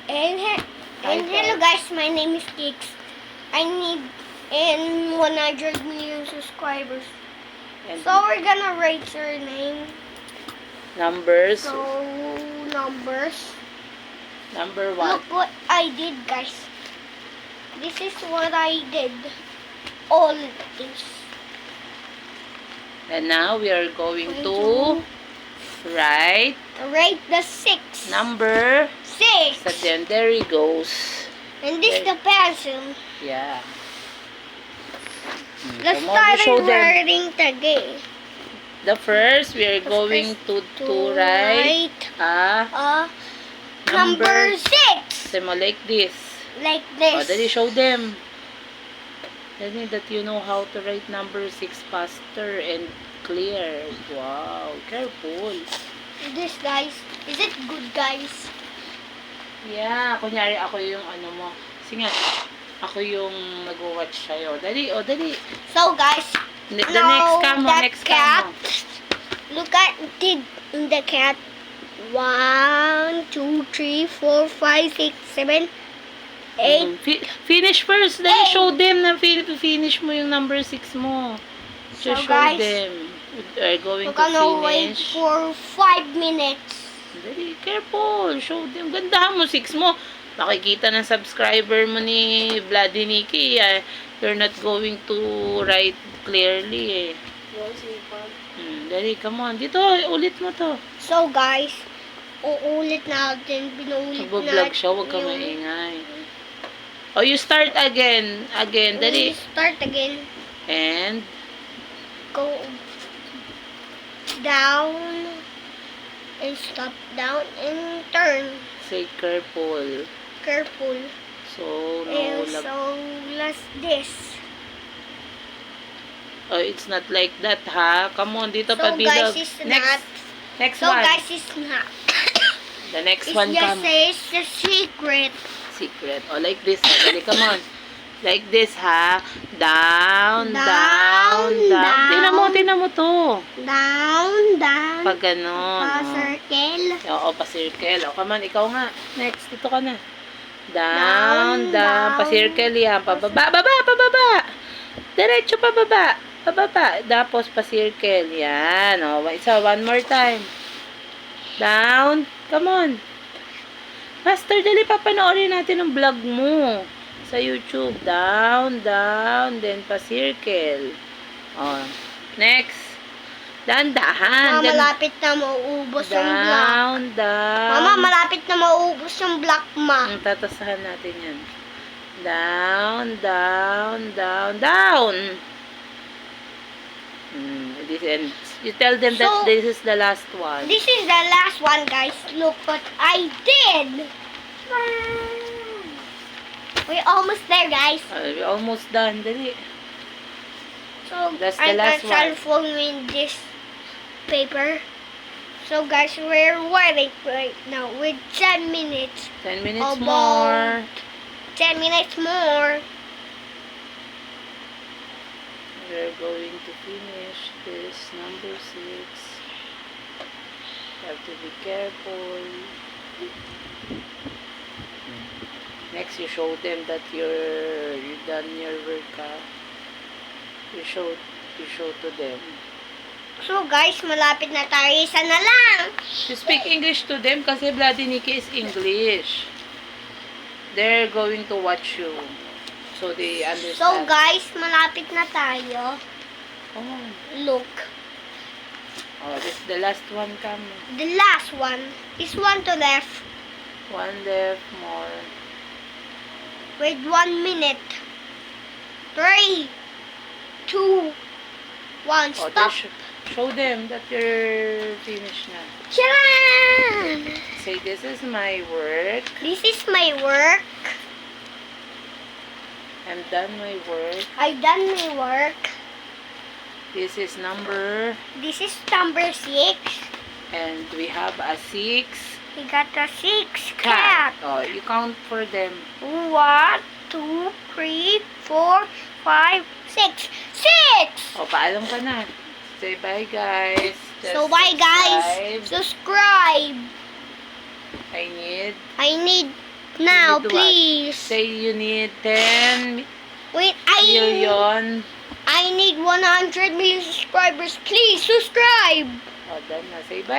And hello guys, my name is Kix. I need 100 million subscribers. And So we're gonna rate your name. numbers. So numbers. Number 1. Look what I did, guys. This is what I did. All this. And now we are going to write rate the 6. number 6. So then there he goes. And this the pencil. Yeah. Let's Come on, you show start them. writing the game. The first we are going to write a number 6. Say mo like this. Like Oh, this. dali show them. Dali that you know how to write number 6 faster and clear. Wow, careful. This, guys. Is it good, guys? Yeah, kunyari ako yung ano mo. Sige nga, ako yung nag-watch sa'yo. Dali, oh, dali. So, guys, The next cam mo, next cam mo. Look at the cat. 1, 2, 3, 4, 5, 6, 7, 8. Finish first. Dali, show them na finish mo yung number 6 mo. So, Just show guys, them. We are going we're to gonna wait finish. for 5 minutes. Dali, careful. Show them. Gandahan mo, 6 mo. Nakikita ng subscriber mo ni Bloody Nikki. You're not going to write clearly eh. Dali, come on. Dito, ulit mo to. So, guys, uulit natin. Binulit Nagbo-vlog siya, huwag ka maingay. Oh, you start again. Again, dali. Start again. And, Go down and stop, down and turn. say careful. Careful. So, no, And so, let's this. oh, it's not like that, ha? Come on, dito So, pabilog. guys, it's not. Next So, one. guys, it's not. The next It's one, just come. says the secret. Secret. Oh, like this. Dali, come on. Like this, ha? Down, down, down. Tingnan mo to. Down, down. Pag ganon. Circle. Oo, pa-circle. O, come on, ikaw nga. Next, dito ka na. Down, down. Pa-circle yan. Pababa, pababa. Diretso, pababa. Pababa. Tapos, pa-circle. Yan. O, isa, one more time. Down. Come on. Faster, dali, papanoorin natin ang vlog mo sa YouTube. Down, down, then pa-circle. Oh, next. Dahan-dahan. Mama, malapit na mauubos yung block. Down, down. Mama, malapit na mauubos yung block, ma. Tatasahan natin yan. Down, down, down, down. This ends. You tell them that So, this is the last one. This is the last one, guys. Look what I did. We're almost there, guys. We're almost done. Dali. So, That's the I last can start folding this paper. So, guys, we're waiting right now with 10 minutes. 10 minutes About more. 10 minutes more. We're going to finish this number 6. Have to be careful. Next, you show them that you're done your work. You show to them. So, guys, malapit na tayo. Isa na lang. You speak English to them kasi Bloody Nikki is English. They're going to watch you. So they understand. So, guys, malapit na tayo. Oh, Look. this is the last one come. The last one is one to left. One left more. Wait 1 minute. 3, 2, 1. Oh, Stop. show them that you're finished na. Charan! Say, this is my work. This is my work. I'm done my work. I done my work. This is number. This is number 6. And we have a 6 We got a 6 cat. cat. Oh, you count for them. 1, 2, 3, 4, 5, 6. 6! Oh, paalam ka na. Say bye, guys. So, bye, guys. Subscribe. Subscribe. I need I need Now, You need what? please. Say you need 10 Wait, million. I need 100 million subscribers. Please subscribe. O, done na. Say bye.